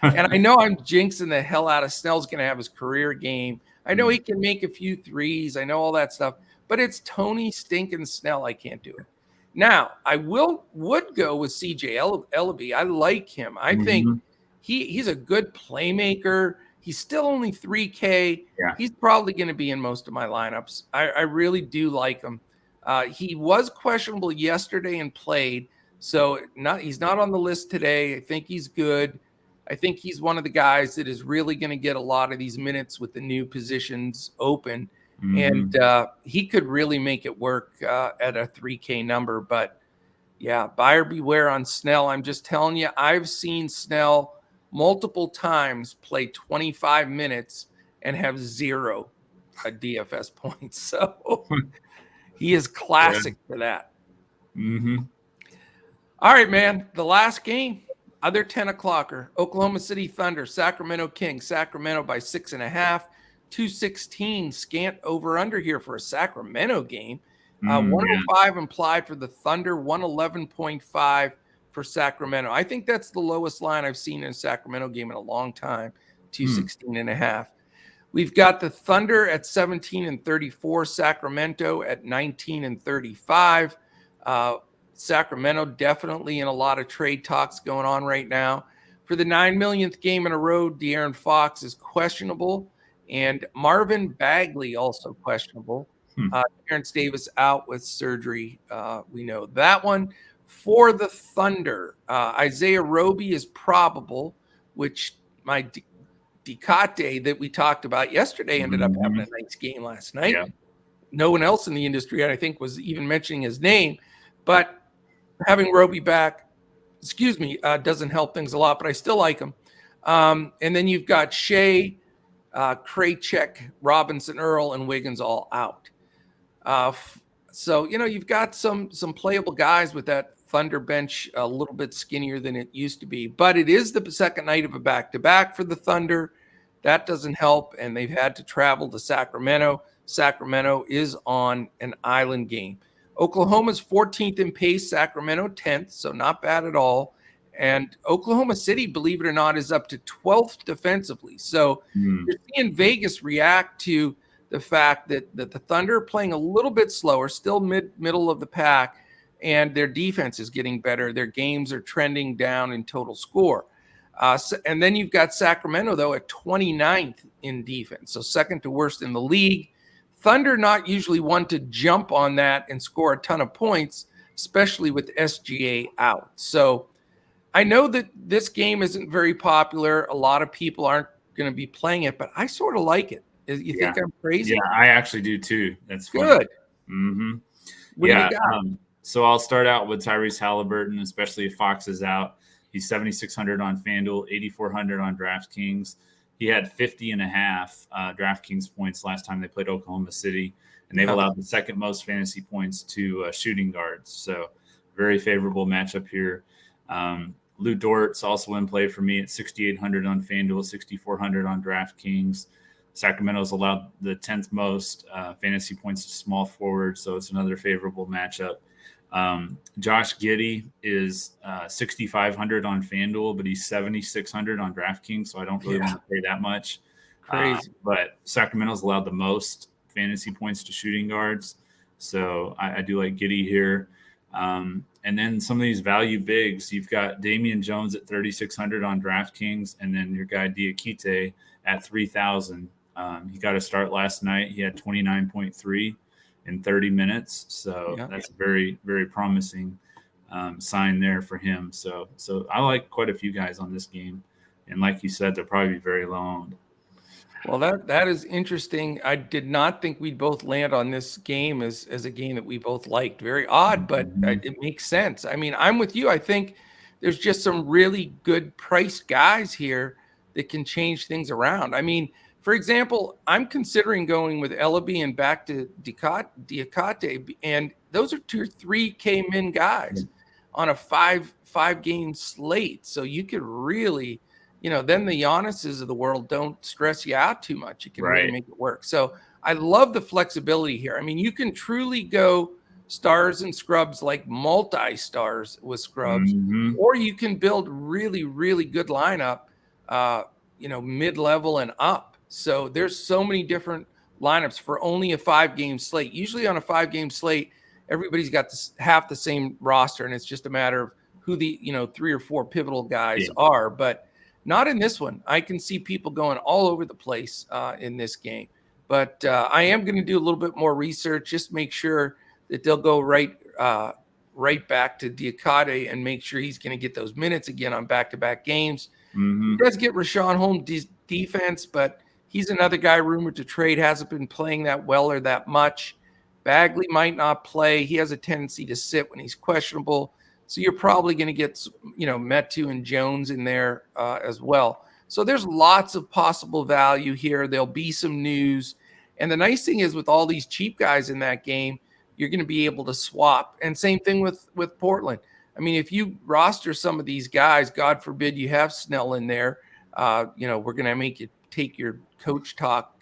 S1: And I know I'm jinxing the hell out of Snell's going to have his career game. I know he can make a few threes. I know all that stuff. But it's Tony stinking Snell. I can't do it. Now, I would go with CJ Ellaby. I like him. I think he's a good playmaker. He's still only 3K. Yeah. He's probably going to be in most of my lineups. I really do like him. He was questionable yesterday and played, so he's not on the list today. I think he's good. I think he's one of the guys that is really going to get a lot of these minutes with the new positions open. And he could really make it work at a 3K number. But yeah, buyer beware on Snell. I'm just telling you, I've seen Snell multiple times play 25 minutes and have 0 DFS points. So he is classic for that. All right, man. The last game, other 10 o'clocker, Oklahoma City Thunder, Sacramento Kings, Sacramento by 6.5, 216 scant over under here for a Sacramento game. 105 implied for the Thunder, 111.5 for Sacramento. I think that's the lowest line I've seen in a Sacramento game in a long time, 216.5. We've got the Thunder at 17-34, Sacramento at 19-35. Sacramento definitely in a lot of trade talks going on right now. For the 9 millionth game in a row, De'Aaron Fox is questionable, and Marvin Bagley also questionable. Terrence Davis out with surgery. We know that one. For the Thunder, Isaiah Roby is probable, which my Dicate that we talked about yesterday ended up having a nice game last night. Yeah. No one else in the industry, I think, was even mentioning his name. But having Roby back, doesn't help things a lot, but I still like him. And then you've got Shea, Krejcik, Robinson, Earl, and Wiggins all out. So, you've got some playable guys with that Thunder bench a little bit skinnier than it used to be. But it is the second night of a back-to-back for the Thunder. That doesn't help, and they've had to travel to Sacramento. Sacramento is on an island game. Oklahoma's 14th in pace, Sacramento 10th, so not bad at all. And Oklahoma City, believe it or not, is up to 12th defensively. So you're seeing Vegas react to the fact that the Thunder are playing a little bit slower, still middle of the pack, and their defense is getting better. Their games are trending down in total score. And then you've got Sacramento, though, at 29th in defense, so second to worst in the league. Thunder not usually one to jump on that and score a ton of points, especially with SGA out. So I know that this game isn't very popular. A lot of people aren't going to be playing it, but I sort of like it. You think I'm crazy?
S2: Yeah, I actually do too. That's
S1: good.
S2: Yeah. So I'll start out with Tyrese Halliburton, especially if Fox is out. He's 7,600 on FanDuel, 8,400 on DraftKings. He had 50.5 DraftKings points last time they played Oklahoma City, and they've allowed the second most fantasy points to shooting guards. So very favorable matchup here. Lou Dort's also in play for me at 6,800 on FanDuel, 6,400 on DraftKings. Sacramento's allowed the 10th most fantasy points to small forward, so it's another favorable matchup. Josh Giddey is 6,500 on FanDuel, but he's 7,600 on DraftKings, so I don't really want to pay that much.
S1: Crazy.
S2: But Sacramento's allowed the most fantasy points to shooting guards, so I do like Giddey here. And then some of these value bigs, you've got Damian Jones at 3,600 on DraftKings, and then your guy Diakite at 3,000. He got a start last night. He had 29.3 in 30 minutes. So that's a very, very promising sign there for him. So I like quite a few guys on this game. And like you said, they'll probably be very low owned.
S1: Well, that is interesting. I did not think we'd both land on this game as a game that we both liked. Very odd, but it makes sense. I mean, I'm with you. I think there's just some really good priced guys here that can change things around. I mean, for example, I'm considering going with Ellaby and back to Diakite, and those are 2 or 3K min guys on a five game slate. So you could really, then the Giannis's of the world don't stress you out too much. You can really make it work. So I love the flexibility here. I mean, you can truly go stars and scrubs, like multi-stars with scrubs, or you can build really, really good lineup, mid-level and up. So there's so many different lineups for only a 5-game slate. Usually on a 5-game slate, everybody's got half the same roster, and it's just a matter of who the 3 or 4 pivotal guys are. But not in this one. I can see people going all over the place in this game. But I am going to do a little bit more research, just make sure that they'll go right back to Diakite and make sure he's going to get those minutes again on back-to-back games.
S2: Mm-hmm.
S1: He does get Rashawn Holmes' defense, but he's another guy rumored to trade, hasn't been playing that well or that much. Bagley might not play. He has a tendency to sit when he's questionable. So you're probably going to get, Metu and Jones in there as well. So there's lots of possible value here. There'll be some news. And the nice thing is with all these cheap guys in that game, you're going to be able to swap. And same thing with Portland. I mean, if you roster some of these guys, God forbid you have Snell in there, we're going to make you take your coach talk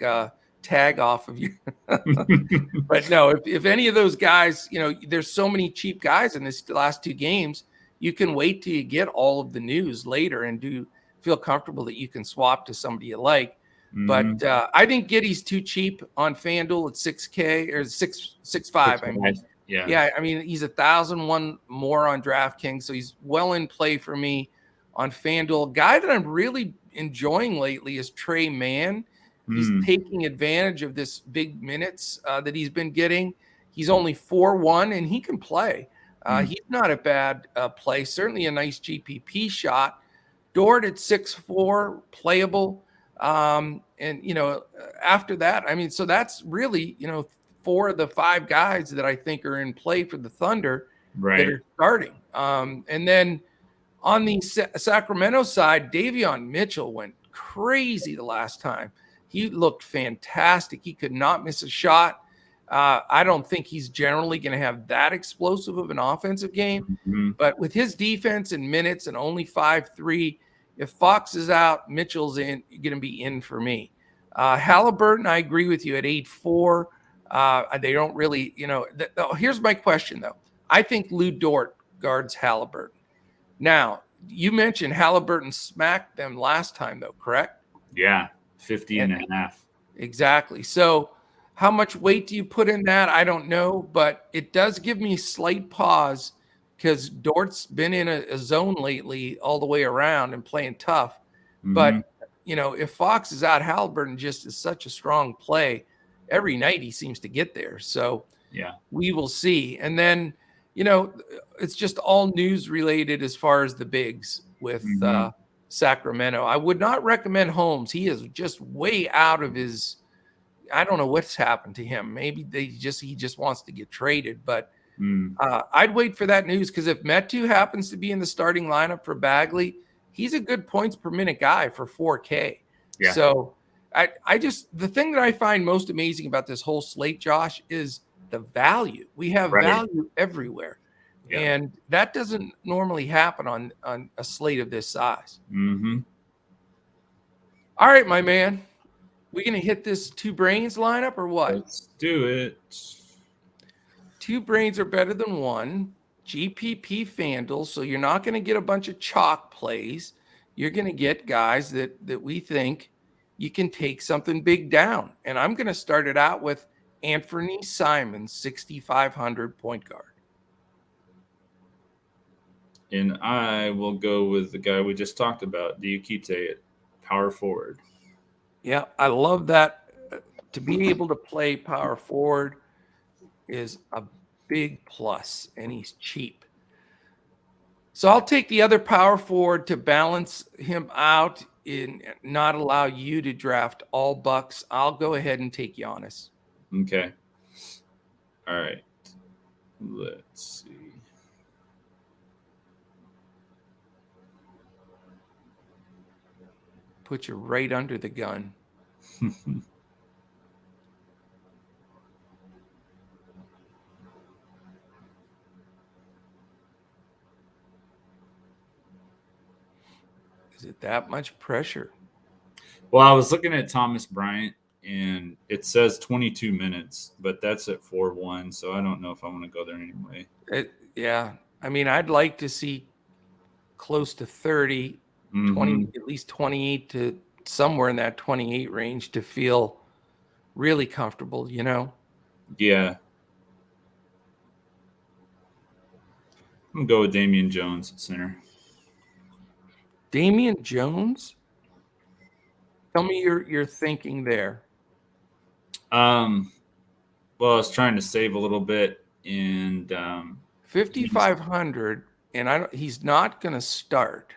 S1: tag off of you. But no, if any of those guys, there's so many cheap guys in this last two games, you can wait till you get all of the news later and feel comfortable that you can swap to somebody you like.
S2: Mm-hmm.
S1: But I think Giddey's too cheap on FanDuel at 6K or 6.5. I mean, yeah. I mean, he's 1,001 more on DraftKings, so he's well in play for me on FanDuel. Guy that I'm really enjoying lately is Trey Mann. He's taking advantage of this big minutes that he's been getting. He's only 4-1, and he can play. He's not a bad play. Certainly a nice GPP shot. Dort at 6'4", playable. After that, I mean, so that's really, 4 of the 5 guys that I think are in play for the Thunder that are starting. And then on the Sacramento side, Davion Mitchell went crazy the last time. He looked fantastic. He could not miss a shot. I don't think he's generally going to have that explosive of an offensive game, but with his defense and minutes and only 5'3", if Fox is out, Mitchell's going to be in for me. Halliburton, I agree with you at 8.4. They don't really, here's my question though. I think Lou Dort guards Halliburton. Now, you mentioned Halliburton smacked them last time though, correct?
S2: Yeah, 50.5.
S1: Exactly. So how much weight do you put in that? I don't know, but it does give me slight pause because Dort's been in a zone lately all the way around and playing tough. But, if Fox is out, Halliburton just is such a strong play. Every night he seems to get there. So
S2: yeah,
S1: we will see. And then, it's just all news related as far as the bigs with Sacramento. I would not recommend Holmes. He is just way out of his – I don't know what's happened to him. Maybe he just wants to get traded. But I'd wait for that news because if Metu happens to be in the starting lineup for Bagley, he's a good points per minute guy for 4K.
S2: Yeah.
S1: So the thing that I find most amazing about this whole slate, Josh, is the value. We have value everywhere. Yeah. And that doesn't normally happen on a slate of this size. All right, my man. We going to hit this 2 brains lineup or what?
S2: Let's do it.
S1: 2 brains are better than 1. GPP Fanduel. So you're not going to get a bunch of chalk plays. You're going to get guys that we think you can take something big down. And I'm going to start it out with Anthony Simons, 6,500 point guard.
S2: And I will go with the guy we just talked about, Diakite, power forward.
S1: Yeah, I love that. To be able to play power forward is a big plus, and he's cheap. So I'll take the other power forward to balance him out and not allow you to draft all Bucks. I'll go ahead and take Giannis.
S2: Okay. All right. Let's see.
S1: Put you right under the gun. Is it that much pressure?
S2: Well, I was looking at Thomas Bryant, and it says 22 minutes, but that's at 4-1, so I don't know if I want to go there anyway.
S1: Yeah. I mean, I'd like to see close to 30, 20, at least 28 to somewhere in that 28 range to feel really comfortable,
S2: Yeah. I'm going to go with Damian Jones at center.
S1: Damian Jones? Tell me your thinking there.
S2: Well, I was trying to save a little bit, and
S1: 5,500, and he's not going to start.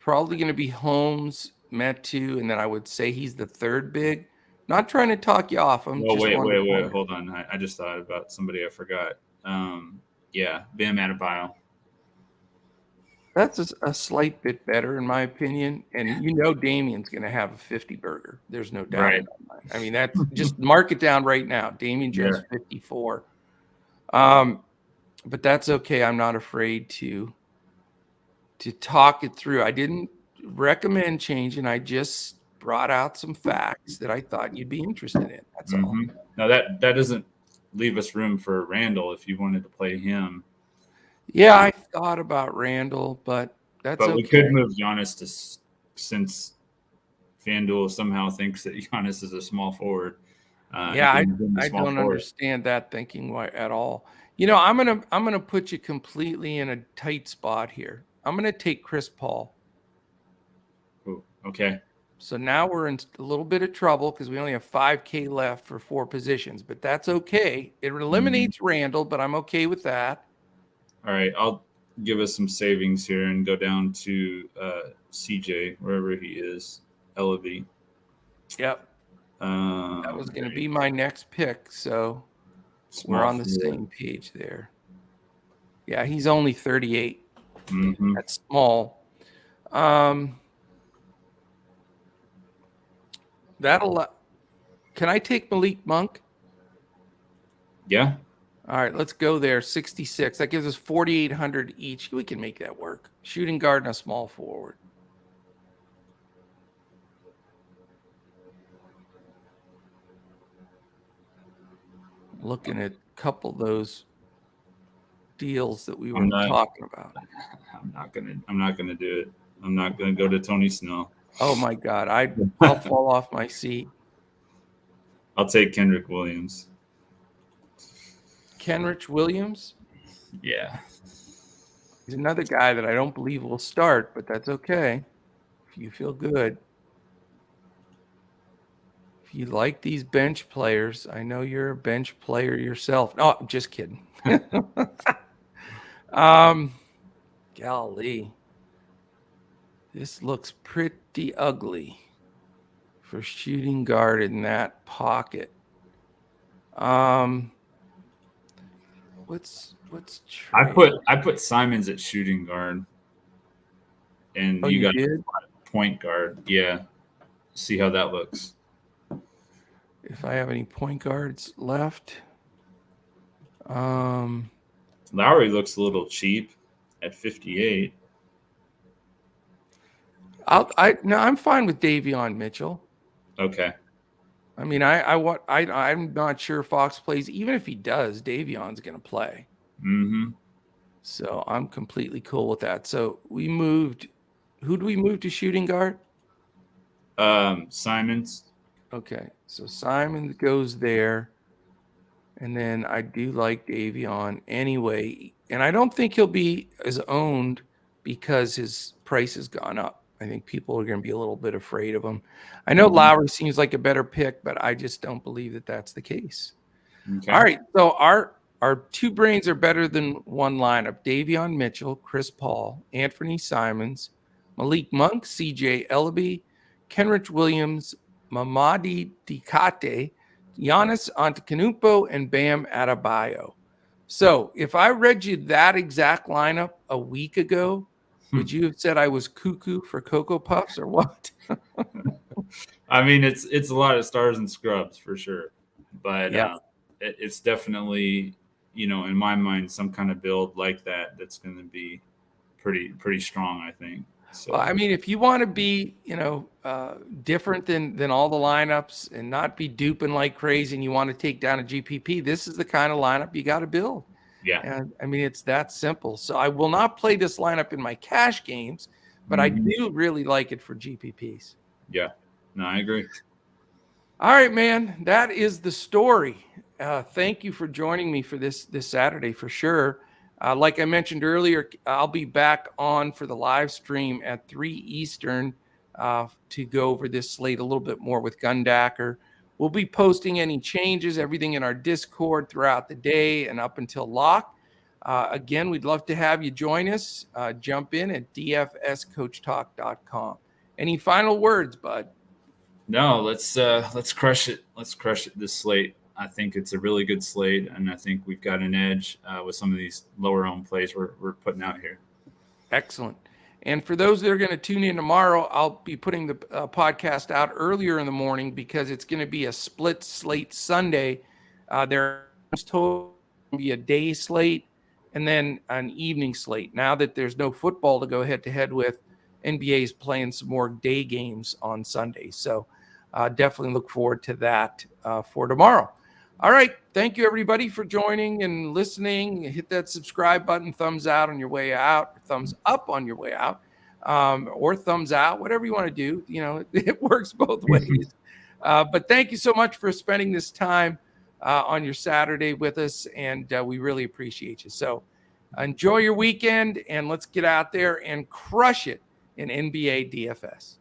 S1: probably going to be Holmes, Metu, and then I would say he's the third big. Not trying to talk you off. I'm just
S2: wait.
S1: wondering.
S2: Hold on. I just thought about somebody I forgot. Yeah, Bam Adebayo.
S1: That's a slight bit better, in my opinion. And Damian's going to have a 50 burger. There's no doubt in my mind. I mean, that's just mark it down right now. Damian Jones 54. But that's okay. I'm not afraid to talk it through. I didn't recommend changing. I just brought out some facts that I thought you'd be interested in. That's all.
S2: Now that doesn't leave us room for Randall if you wanted to play him.
S1: Yeah, I thought about Randall, but that's okay.
S2: But we could move Giannis since FanDuel somehow thinks that Giannis is a small forward.
S1: Yeah, I don't understand that thinking at all. I'm gonna put you completely in a tight spot here. I'm gonna take Chris Paul.
S2: Ooh, okay.
S1: So now we're in a little bit of trouble because we only have 5K left for 4 positions, but that's okay. It eliminates Randall, but I'm okay with that.
S2: All right, I'll give us some savings here and go down to CJ, wherever he is, Ellaby.
S1: Yep. That was going to be my next pick, so we're on the same page there. Yeah, he's only 38. That's small. Can I take Malik Monk?
S2: Yeah.
S1: All right, let's go there. 66. That gives us 4,800 each. We can make that work. Shooting guard and a small forward. Looking at a couple of those deals that we were talking about.
S2: I'm not gonna do it. I'm not gonna go to Tony Snell.
S1: Oh my God, I'll fall off my seat.
S2: I'll take Kendrick Williams.
S1: Kenrich Williams?
S2: Yeah.
S1: He's another guy that I don't believe will start, but that's okay. If you feel good. If you like these bench players, I know you're a bench player yourself. No, I'm just kidding. Golly. This looks pretty ugly for shooting guard in that pocket. What's
S2: I put Simons at shooting guard, and you got point guard. Yeah, see how that looks.
S1: If I have any point guards left,
S2: Lowry looks a little cheap at 58.
S1: I'm fine with Davion Mitchell.
S2: Okay.
S1: I mean, I'm not sure Fox plays. Even if he does, Davion's going to play. So I'm completely cool with that. So we moved. Who do we move to shooting guard?
S2: Simons.
S1: Okay, so Simon goes there, and then I do like Davion anyway, and I don't think he'll be as owned because his price has gone up. I think people are going to be a little bit afraid of him. I know Lowry seems like a better pick, but I just don't believe that that's the case. Okay. All right, so our 2 brains are better than one lineup. Davion Mitchell, Chris Paul, Anthony Simons, Malik Monk, CJ Ellaby, Kenrich Williams, Mamadi Dikate, Giannis Antetokounmpo, and Bam Adebayo. So if I read you that exact lineup a week ago, would you have said I was cuckoo for Cocoa Puffs or what?
S2: I mean, it's a lot of stars and scrubs for sure, but it's definitely, in my mind, some kind of build like that's going to be pretty strong, I think. So,
S1: well, I mean, if you want to be, different than all the lineups and not be duping like crazy, and you want to take down a GPP, this is the kind of lineup you got to build.
S2: Yeah.
S1: And I mean, it's that simple. So I will not play this lineup in my cash games, but I do really like it for GPPs.
S2: Yeah. No, I agree.
S1: All right, man. That is the story. Thank you for joining me for this Saturday for sure. Like I mentioned earlier, I'll be back on for the live stream at 3 Eastern to go over this slate a little bit more with Gundacker. We'll be posting any changes, everything in our Discord throughout the day and up until lock. Again, we'd love to have you join us. Jump in at dfscoachtalk.com. Any final words, Bud?
S2: No, let's crush it. Let's crush it this slate. I think it's a really good slate, and I think we've got an edge with some of these lower owned plays we're putting out here.
S1: Excellent. And for those that are going to tune in tomorrow, I'll be putting the podcast out earlier in the morning because it's going to be a split slate Sunday. There's total be a day slate and then an evening slate. Now that there's no football to go head to head with, NBA is playing some more day games on Sunday. So definitely look forward to that for tomorrow. All right. Thank you, everybody, for joining and listening. Hit that subscribe button, thumbs out on your way out, thumbs up on your way out, or thumbs out, whatever you want to do. You know, it works both ways. But thank you so much for spending this time on your Saturday with us, and we really appreciate you. So enjoy your weekend, and let's get out there and crush it in NBA DFS.